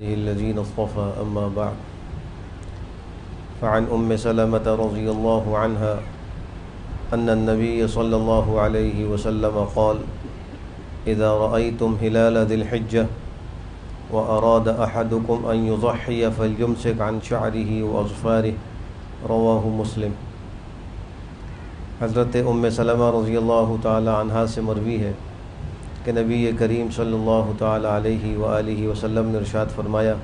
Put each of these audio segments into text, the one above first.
الذين اصطفى أما بعد فعن سلمة رضي الله عنها أن النبي صلى الله عليه وسلم قال إذا رأيتم هلال ذي الحجة وأراد أحدكم أن يضحي فليمسك عن شعره وأظفاره رواه مسلم۔ حضرت سلمہ رضی اللہ تعالی عنہا سے مروی ہے کہ نبی کریم صلی اللہ تعالی علیہ وآلہ وسلم نے ارشاد فرمایا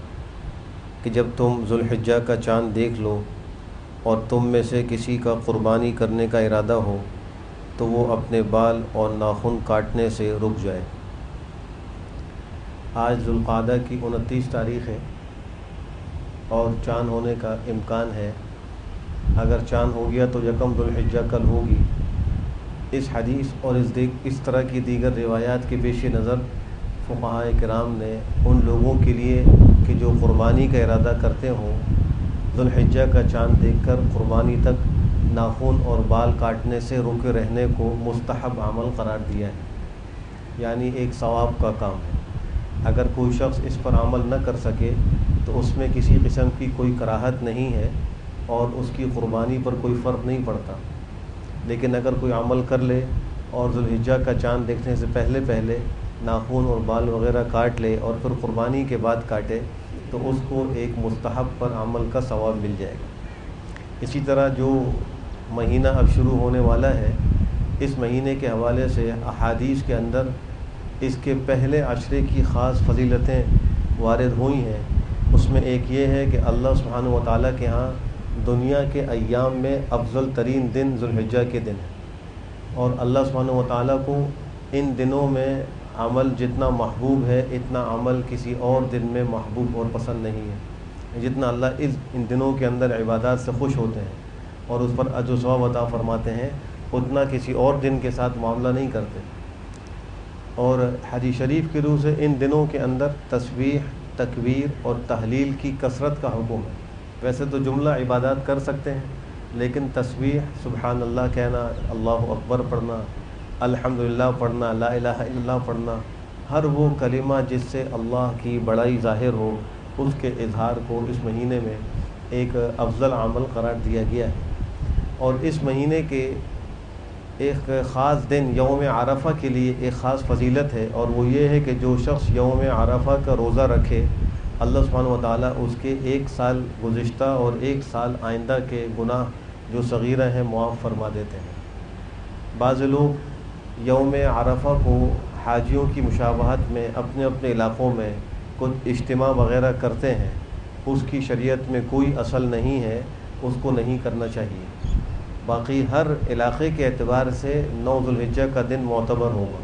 کہ جب تم ذوالحجہ کا چاند دیکھ لو اور تم میں سے کسی کا قربانی کرنے کا ارادہ ہو تو وہ اپنے بال اور ناخن کاٹنے سے رک جائے۔ آج ذوالقعدہ کی 29 تاریخ ہے اور چاند ہونے کا امکان ہے۔ اگر چاند ہو گیا تو یکم ذوالحجہ کل ہوگی۔ اس حدیث اور اس طرح کی دیگر روایات کے پیش نظر فقہاء کرام نے ان لوگوں کے لیے کہ جو قربانی کا ارادہ کرتے ہوں ذوالحجہ کا چاند دیکھ کر قربانی تک ناخن اور بال کاٹنے سے رکے رہنے کو مستحب عمل قرار دیا ہے، یعنی ایک ثواب کا کام ہے۔ اگر کوئی شخص اس پر عمل نہ کر سکے تو اس میں کسی قسم کی کوئی کراہت نہیں ہے اور اس کی قربانی پر کوئی فرق نہیں پڑتا، لیکن اگر کوئی عمل کر لے اور ذوالحجہ کا چاند دیکھنے سے پہلے ناخن اور بال وغیرہ کاٹ لے اور پھر قربانی کے بعد کاٹے تو اس کو ایک مستحب پر عمل کا ثواب مل جائے گا۔ اسی طرح جو مہینہ اب شروع ہونے والا ہے، اس مہینے کے حوالے سے احادیث کے اندر اس کے پہلے عشرے کی خاص فضیلتیں وارد ہوئی ہیں۔ اس میں ایک یہ ہے کہ اللہ سبحانہ و تعالیٰ کے ہاں دنیا کے ایام میں افضل ترین دن ذوالحجہ کے دن ہے، اور اللہ سبحانہ و تعالیٰ کو ان دنوں میں عمل جتنا محبوب ہے اتنا عمل کسی اور دن میں محبوب اور پسند نہیں ہے۔ جتنا اللہ ان دنوں کے اندر عبادات سے خوش ہوتے ہیں اور اس پر اجر و ثواب عطا فرماتے ہیں، اتنا کسی اور دن کے ساتھ معاملہ نہیں کرتے۔ اور حدیث شریف کی روح سے ان دنوں کے اندر تسبیح، تکبیر اور تحلیل کی کثرت کا حکم ہے۔ ویسے تو جملہ عبادات کر سکتے ہیں، لیکن تسبیح، سبحان اللہ کہنا، اللہ اکبر پڑھنا، الحمدللہ پڑھنا، لا الہ الا اللہ پڑھنا، ہر وہ کلمہ جس سے اللہ کی بڑائی ظاہر ہو، اس کے اظہار کو اس مہینے میں ایک افضل عمل قرار دیا گیا ہے۔ اور اس مہینے کے ایک خاص دن یوم عرفہ کے لیے ایک خاص فضیلت ہے، اور وہ یہ ہے کہ جو شخص یوم عرفہ کا روزہ رکھے اللہ سبحانہ و تعالیٰ اس کے 1 سال گزشتہ اور 1 سال آئندہ کے گناہ جو صغیرہ ہیں معاف فرما دیتے ہیں۔ بعض لوگ یوم عرفہ کو حاجیوں کی مشابہت میں اپنے اپنے علاقوں میں کچھ اجتماع وغیرہ کرتے ہیں، اس کی شریعت میں کوئی اصل نہیں ہے، اس کو نہیں کرنا چاہیے۔ باقی ہر علاقے کے اعتبار سے 9 ذوالحجہ کا دن معتبر ہوگا۔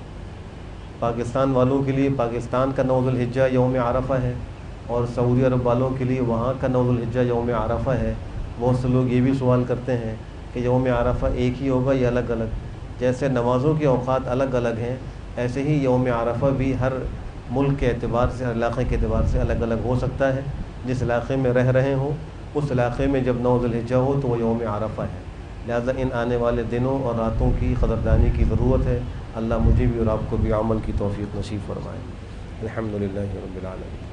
پاکستان والوں کے لیے پاکستان کا 9 ذوالحجہ یوم عرفہ ہے، اور سعودی عرب والوں کے لیے وہاں کا 9 ذوالحجہ یوم عرفہ ہے۔ بہت سے لوگ یہ بھی سوال کرتے ہیں کہ یوم عرفہ ایک ہی ہوگا یا الگ الگ؟ جیسے نمازوں کے اوقات الگ الگ ہیں، ایسے ہی یوم عرفہ بھی ہر ملک کے اعتبار سے، ہر علاقے کے اعتبار سے الگ الگ ہو سکتا ہے۔ جس علاقے میں رہ رہے ہوں اس علاقے میں جب 9 ذوالحجہ ہو تو وہ یوم عرفہ ہے۔ لہذا ان آنے والے دنوں اور راتوں کی قدردانی کی ضرورت ہے۔ اللہ مجھے بھی اور آپ کو بھی عمل کی توفیق نصیب فرمائے۔ الحمدللہ رب العالمین۔